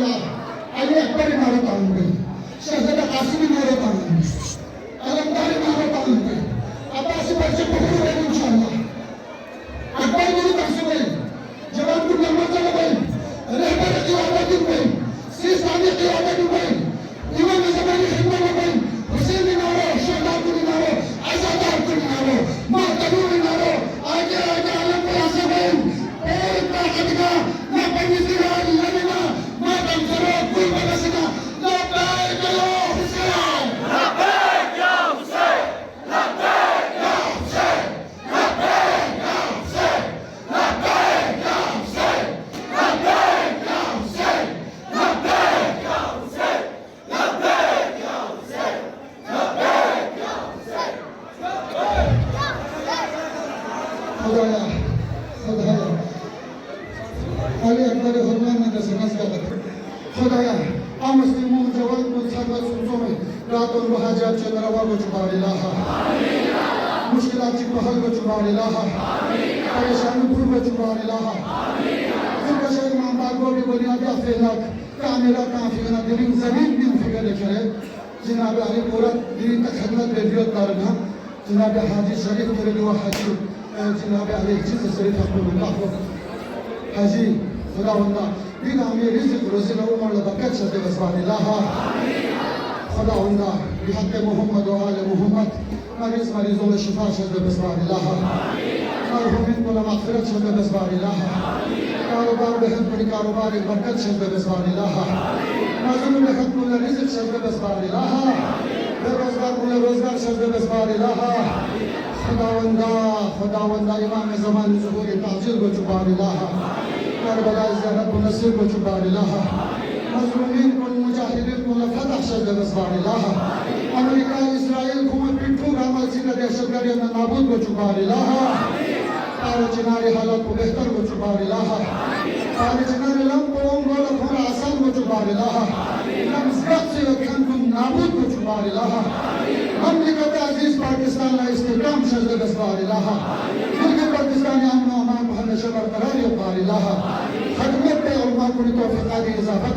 Ali Akbar मारो ताऊं पे, शहज़ादा कासिम मारो ताऊं पे, अलमदारी मारो ताऊं पे, अब्बासी बच्चे पकड़ो गए इंशाअल्लाह, अकबर मेरी तासीम है, जवान को नंबर चला गए, रहबर की आवाज़ में, सीसानी की आवाज़ में, इमाम ज़मानी खिदमत में, हुसैन निनारो, शहदाद निनारो, आज़ादार निनारो, मातदू निनारो, आगे आगे आलम पे आसमान, और ताकत का ना बनी सिरा लड़ना, ना बंसरो कुल बरसना, लब्बैक या हुसैन, लब्बैक या हुसैन, लब्बैक या हुसैन, लब्बैक या हुसैन, लब्बैक या हुसैन, लब्बैक या हुसैन, लब्बैक या हुसैन, लब्बैक या हुसैन, लब्बैक या हुसैन, खुदाया खुदाया अली अकबर हुरमान ने दस नज़र खुदाया आ मुस्लिमों जवान को सरबत सुनों में रात और बहाजात चंद्रवा को छुपा इलाहा मुश्किलात की पहल को छुपा इलाहा परेशानी भूल को छुपा इलाहा फिर कशर मां बागो की बुनियाद अफलाक कामिला काफिना दिन जमीन दिन फिकर करे जनाब अली पूरा दिन तक खदमत बेदियत करना जनाब हाजी शरीफ के लिए हाजी जनाब अली जिस शरीफ अब्दुल्लाह हाजी खुदावंदा दिन हमें रिज़्क़ रोज़ी उमर बरकत से बसवानिल्लाह खुदावंदा बिहक़ मोहम्मद व आले मोहम्मद मरीज़ों में शिफा से बसवानिल्लाह मरहूमीन को मग़फ़िरत से बसवानिल्लाह कारोबार बेहद बड़ी कारोबार एक बरकत से बसवानिल्लाह मज़लूम बेहद को रिज़्क़ से बसवानिल्लाह बेरोज़गार को रोज़गार से बसवानिल्लाह खुदावंदा इमाम ज़मान ज़ुहूर ताज़िल को छुपानिल्लाह करबला ज़हरा को नसीब को छुपानिल्लाह मज़लूमीन को मुजाहिदीन को फतह से बसवानिल्लाह अमेरिका इस्राइल को पिट्ठू रामल सिंह दहशतगर्द में नाबूद को छुपानिल्लाह और जिनारे हालात को बेहतर को छुपानिल्लाह और जिनारे लम को उंगोला थोड़ा आसान को छुपानिल्लाह लम ज़ब्त से वक़्त को नाबूद को छुपानिल्लाह ममलिकत अज़ीज़ पाकिस्तान ला इस्तेकाम शज़्द बसवानिल्लाह मुल्क पाकिस्तान अमन व अमान को हमेशा बरकरार रखवानिल्लाह खदमत पे उलमा को तौफ़ीक़ दी इज़ाफ़त